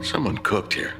Someone cooked here.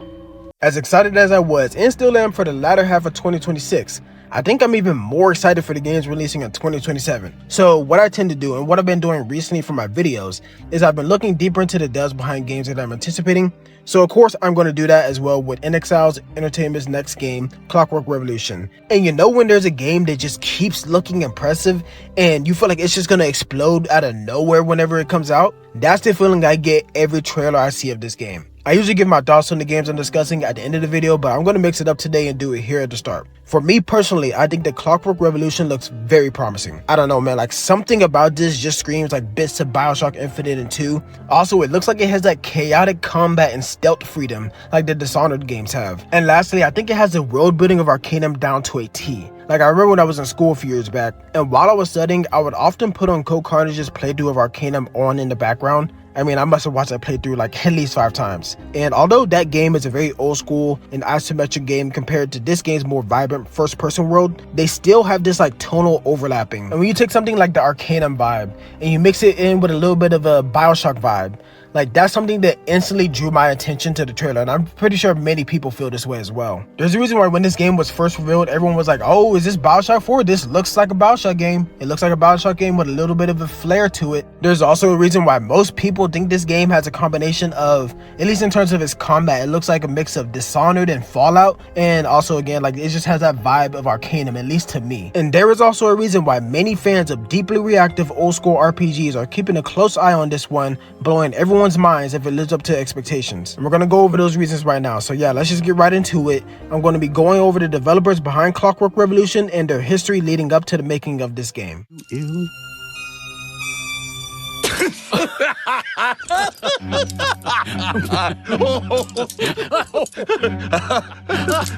As excited as I was and still am for the latter half of 2026, I think I'm even more excited for the games releasing in 2027. So what I tend to do and what I've been doing recently for my videos is I've been looking deeper into the devs behind games that I'm anticipating. So of course I'm going to do that as well with NXL's Entertainment's next game, Clockwork Revolution. And you know when there's a game that just keeps looking impressive and you feel like it's just going to explode out of nowhere whenever it comes out? That's the feeling I get every trailer I see of this game. I usually give my thoughts on the games I'm discussing at the end of the video, but I'm going to mix it up today and do it here at the start. For me personally, I think the Clockwork Revolution looks very promising. I don't know, man, like something about this just screams like bits of BioShock Infinite and 2. Also, it looks like it has that chaotic combat and stealth freedom like the Dishonored games have. And lastly, I think it has the world building of Arcanum down to a T. Like, I remember when I was in school a few years back, and while I was studying, I would often put on Code Carnage's playthrough of Arcanum on in the background. I mean, I must have watched that playthrough like at least 5 times. And although that game is a very old school and isometric game compared to this game's more vibrant first-person world, they still have this like tonal overlapping. And when you take something like the Arcanum vibe and you mix it in with a little bit of a BioShock vibe, like that's something that instantly drew my attention to the trailer, and I'm pretty sure many people feel this way as well. There's a reason why when this game was first revealed, everyone was like, oh, is this BioShock 4? This looks like a BioShock game. It looks like a BioShock game with a little bit of a flair to it. There's also a reason why most people think this game has a combination of, at least in terms of its combat, it looks like a mix of Dishonored and Fallout, and also again, like it just has that vibe of Arcanum, at least to me. And there is also a reason why many fans of deeply reactive old school RPGs are keeping a close eye on this one, blowing everyone's minds if it lives up to expectations. And we're going to go over those reasons right now. So yeah, let's just get right into it. I'm going to be going over the developers behind Clockwork Revolution and their history leading up to the making of this game.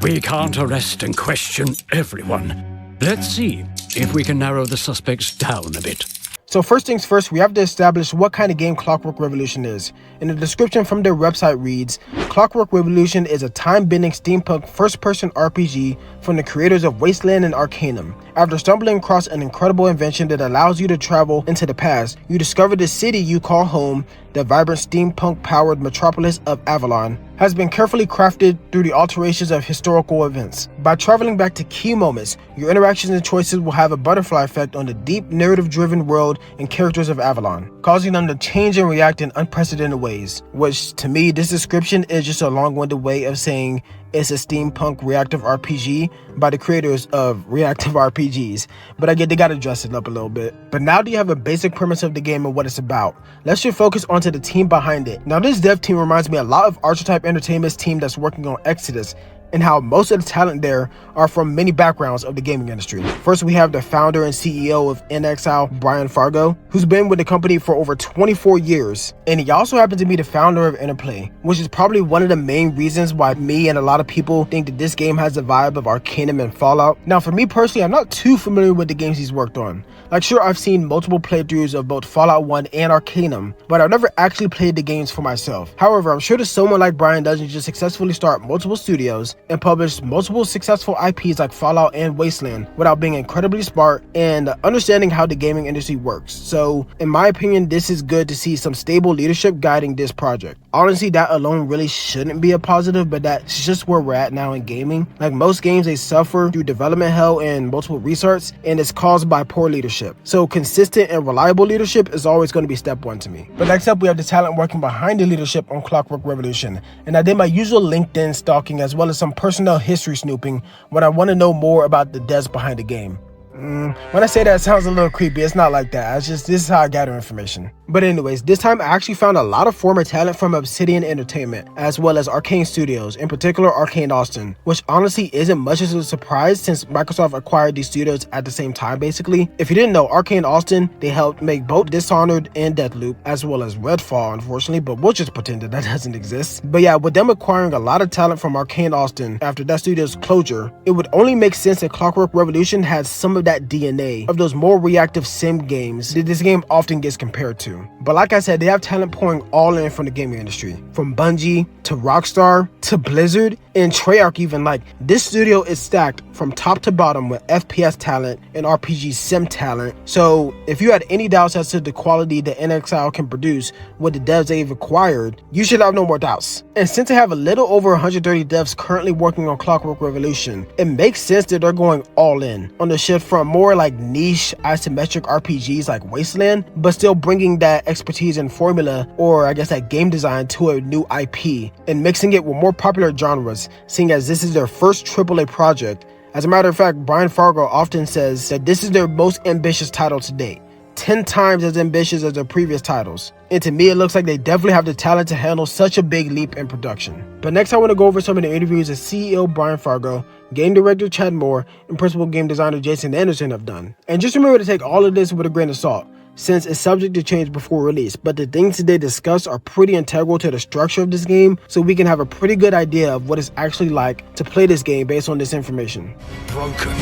We can't arrest and question everyone. Let's see if we can narrow the suspects down a bit. So first things first, we have to establish what kind of game Clockwork Revolution is. And the description from their website reads, Clockwork Revolution is a time-bending steampunk first-person RPG from the creators of Wasteland and Arcanum. After stumbling across an incredible invention that allows you to travel into the past, you discover the city you call home. The vibrant steampunk-powered metropolis of Avalon has been carefully crafted through the alterations of historical events. By traveling back to key moments, your interactions and choices will have a butterfly effect on the deep, narrative-driven world and characters of Avalon, causing them to change and react in unprecedented ways. Which, to me, this description is just a long-winded way of saying it's a steampunk reactive RPG by the creators of reactive RPGs, but I get they gotta dress it up a little bit. But now that you have a basic premise of the game and what it's about, let's just focus onto the team behind it. Now this dev team reminds me a lot of Archetype Entertainment's team that's working on Exodus, and how most of the talent there are from many backgrounds of the gaming industry. First, we have the founder and CEO of NXL, Brian Fargo, who's been with the company for over 24 years. And he also happens to be the founder of Interplay, which is probably one of the main reasons why me and a lot of people think that this game has the vibe of Arcanum and Fallout. Now, for me personally, I'm not too familiar with the games he's worked on. Like, sure, I've seen multiple playthroughs of both Fallout 1 and Arcanum, but I've never actually played the games for myself. However, I'm sure that someone like Brian doesn't just successfully start multiple studios and publish multiple successful IPs like Fallout and Wasteland without being incredibly smart and understanding how the gaming industry works. So, in my opinion, this is good to see some stable leadership guiding this project. Honestly, that alone really shouldn't be a positive, but that's just where we're at now in gaming. Like most games, they suffer through development hell and multiple restarts, and it's caused by poor leadership. So consistent and reliable leadership is always going to be step one to me. But next up, we have the talent working behind the leadership on Clockwork Revolution. And I did my usual LinkedIn stalking as well as some personal history snooping when I want to know more about the devs behind the game. When I say that, it sounds a little creepy. It's not like that. It's just, this is how I gather information. But anyways, this time I actually found a lot of former talent from Obsidian Entertainment, as well as Arcane Studios, in particular Arcane Austin, which honestly isn't much of a surprise since Microsoft acquired these studios at the same time basically. If you didn't know, Arcane Austin, they helped make both Dishonored and Deathloop, as well as Redfall, unfortunately, but we'll just pretend that doesn't exist. But yeah, with them acquiring a lot of talent from Arcane Austin after that studio's closure, it would only make sense that Clockwork Revolution had some of that DNA of those more reactive sim games that this game often gets compared to. But like I said, they have talent pouring all in from the gaming industry, from Bungie to Rockstar to Blizzard and Treyarch even. Like, this studio is stacked from top to bottom with FPS talent and RPG sim talent. So if you had any doubts as to the quality that NXL can produce with the devs they've acquired, you should have no more doubts. And since they have a little over 130 devs currently working on Clockwork Revolution, it makes sense that they're going all in on the shift from more like niche isometric RPGs like Wasteland, but still bringing that expertise and formula, or I guess that game design, to a new IP and mixing it with more popular genres, seeing as this is their first AAA project. As a matter of fact, Brian Fargo often says that this is their most ambitious title to date, 10 times as ambitious as their previous titles. And to me, it looks like they definitely have the talent to handle such a big leap in production. But next I want to go over some of the interviews that CEO Brian Fargo, game director Chad Moore, and principal game designer Jason Anderson have done. And just remember to take all of this with a grain of salt, since it's subject to change before release, but the things that they discuss are pretty integral to the structure of this game, so we can have a pretty good idea of what it's actually like to play this game based on this information. Broken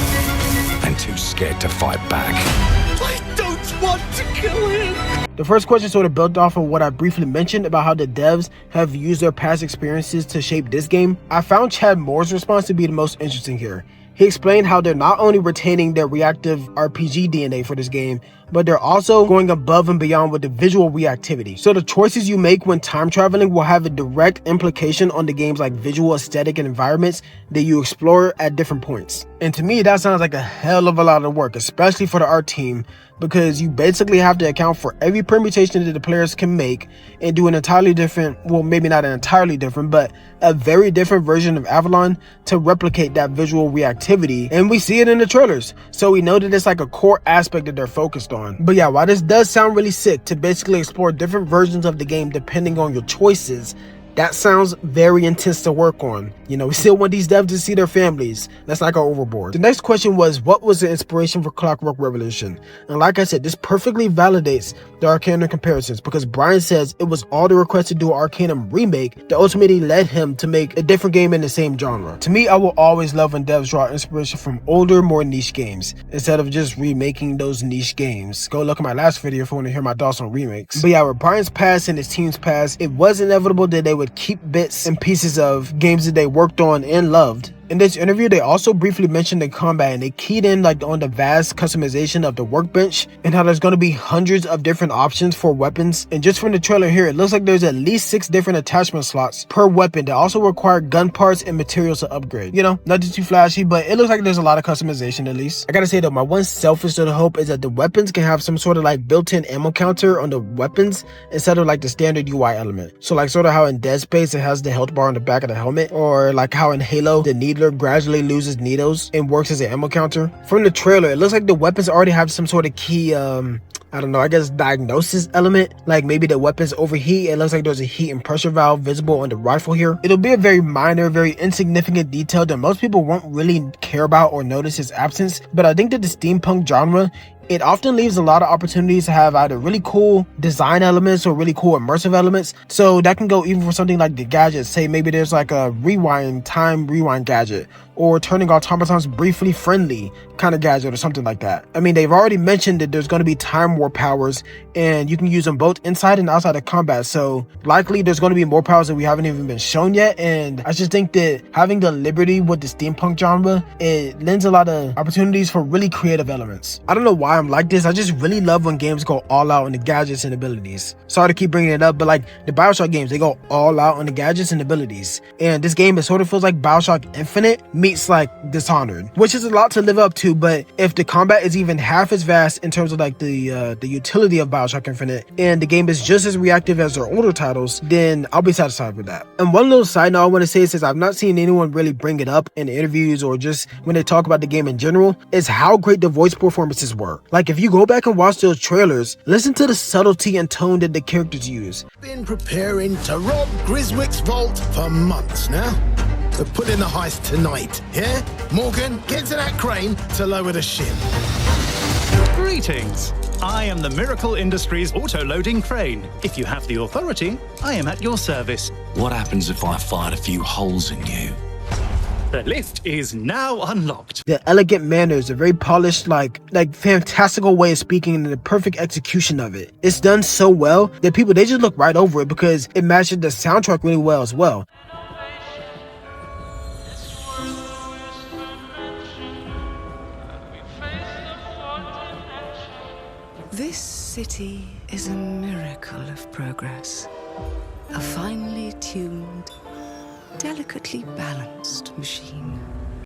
and too scared to fight back. I don't want to kill him! The first question sort of built off of what I briefly mentioned about how the devs have used their past experiences to shape this game. I found Chad Moore's response to be the most interesting here. He explained how they're not only retaining their reactive RPG DNA for this game, but they're also going above and beyond with the visual reactivity. So the choices you make when time traveling will have a direct implication on the game's like visual aesthetic and environments that you explore at different points. And to me, that sounds like a hell of a lot of work, especially for the art team, because you basically have to account for every permutation that the players can make and do an entirely different, well, maybe not an entirely different, but a very different version of Avalon to replicate that visual reactivity. And we see it in the trailers, so we know that it's like a core aspect that they're focused on. But yeah, while this does sound really sick to basically explore different versions of the game depending on your choices, that sounds very intense to work on. You know, we still want these devs to see their families. Let's not go overboard. The next question was, what was the inspiration for Clockwork Revolution? And like I said, this perfectly validates the Arcanum comparisons, because Brian says it was all the request to do an Arcanum remake that ultimately led him to make a different game in the same genre. To me, I will always love when devs draw inspiration from older, more niche games instead of just remaking those niche games. Go look at my last video if you want to hear my thoughts on remakes. But yeah, with Brian's past and his team's past, it was inevitable that they would keep bits and pieces of games that they worked on and loved. In this interview, they also briefly mentioned the combat, and they keyed in like on the vast customization of the workbench and how there's going to be hundreds of different options for weapons. And just from the trailer here, it looks like there's at least 6 different attachment slots per weapon that also require gun parts and materials to upgrade. You know, nothing too flashy, but it looks like there's a lot of customization at least. I gotta say though, my one selfish little hope is that the weapons can have some sort of like built-in ammo counter on the weapons instead of like the standard UI element. So like sort of how in Dead Space it has the health bar on the back of the helmet, or like how in Halo the needler gradually loses needles and works as an ammo counter. From the trailer, it looks like the weapons already have some sort of key I don't know, I guess diagnosis element. Like maybe the weapons overheat. It looks like there's a heat and pressure valve visible on the rifle here. It'll be a very minor, very insignificant detail that most people won't really care about or notice its absence, but I think that the steampunk genre, it often leaves a lot of opportunities to have either really cool design elements or really cool immersive elements. So that can go even for something like the gadgets. Say maybe there's like a time rewind gadget, or turning automatons briefly friendly kind of gadget or something like that. I mean, they've already mentioned that there's going to be time warp powers and you can use them both inside and outside of combat. So likely there's going to be more powers that we haven't even been shown yet. And I just think that having the liberty with the steampunk genre, it lends a lot of opportunities for really creative elements. I don't know why I'm like this. I just really love when games go all out on the gadgets and abilities. Sorry to keep bringing it up, but like the BioShock games, they go all out on the gadgets and abilities. And this game, it sort of feels like BioShock Infinite meets like Dishonored, which is a lot to live up to. But if the combat is even half as vast in terms of like the utility of BioShock Infinite, and the game is just as reactive as their older titles, then I'll be satisfied with that. And one little side note I want to say, since I've not seen anyone really bring it up in interviews or just when they talk about the game in general, is how great the voice performances were. Like if you go back and watch those trailers, listen to the subtlety and tone that the characters use. Been preparing to rob Griswick's vault for months now. We're putting the heist tonight, yeah? Morgan, get to that crane to lower the ship. Greetings. I am the Miracle Industries auto-loading crane. If you have the authority, I am at your service. What happens if I fired a few holes in you? The lift is now unlocked. The elegant manners, the very polished, like fantastical way of speaking, and the perfect execution of it. It's done so well that people, they just look right over it because it matches the soundtrack really well as well. This city is a miracle of progress. A finely tuned, delicately balanced machine.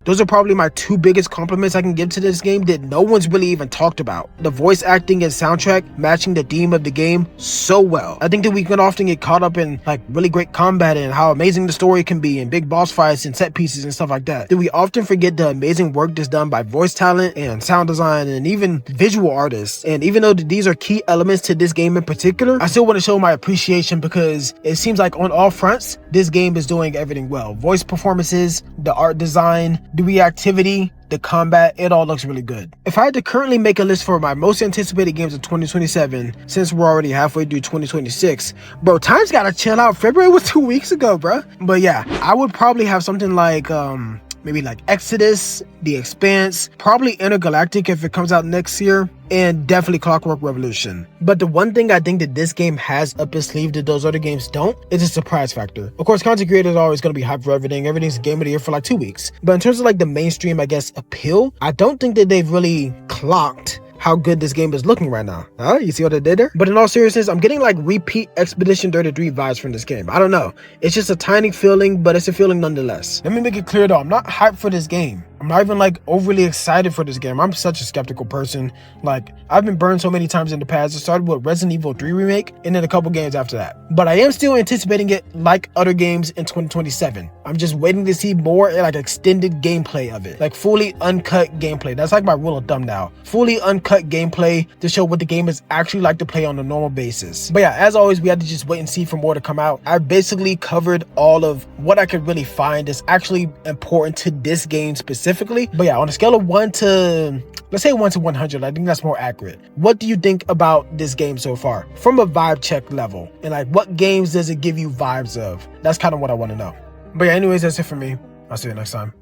Those are probably my two biggest compliments I can give to this game that no one's really even talked about. The voice acting and soundtrack matching the theme of the game so well. I think that we can often get caught up in like really great combat and how amazing the story can be and big boss fights and set pieces and stuff like that. That we often forget the amazing work that's done by voice talent and sound design and even visual artists. And even though these are key elements to this game in particular, I still want to show my appreciation because it seems like on all fronts, this game is doing everything well. Voice performances, the art design, the reactivity, the combat, it all looks really good. If I had to currently make a list for my most anticipated games of 2027, since we're already halfway through 2026, bro, time's gotta chill out. February was 2 weeks ago, bro. But yeah, I would probably have something like maybe like Exodus, The Expanse, probably Intergalactic if it comes out next year, and definitely Clockwork Revolution. But the one thing I think that this game has up its sleeve that those other games don't is a surprise factor. Of course, content creators are always going to be hyped for everything. Everything's game of the year for like 2 weeks. But in terms of like the mainstream, I guess, appeal, I don't think that they've really clocked how good this game is looking right now. You see what I did there? But in all seriousness, I'm getting like repeat Expedition 33 vibes from this game. I don't know. It's just a tiny feeling, but it's a feeling nonetheless. Let me make it clear though, I'm not hyped for this game. I'm not even like overly excited for this game. I'm such a skeptical person. Like, I've been burned so many times in the past. It started with Resident Evil 3 remake and then a couple games after that. But I am still anticipating it like other games in 2027. I'm just waiting to see more like extended gameplay of it. Like fully uncut gameplay. That's like my rule of thumb now. Fully uncut gameplay to show what the game is actually like to play on a normal basis. But yeah, as always, we had to just wait and see for more to come out. I basically covered all of what I could really find is actually important to this game specifically. But yeah, on a scale of 1 to, let's say 1 to 100, I think that's more accurate. What do you think about this game so far from a vibe check level? And like, what games does it give you vibes of? That's kind of what I want to know. But yeah, anyways, that's it for me. I'll see you next time.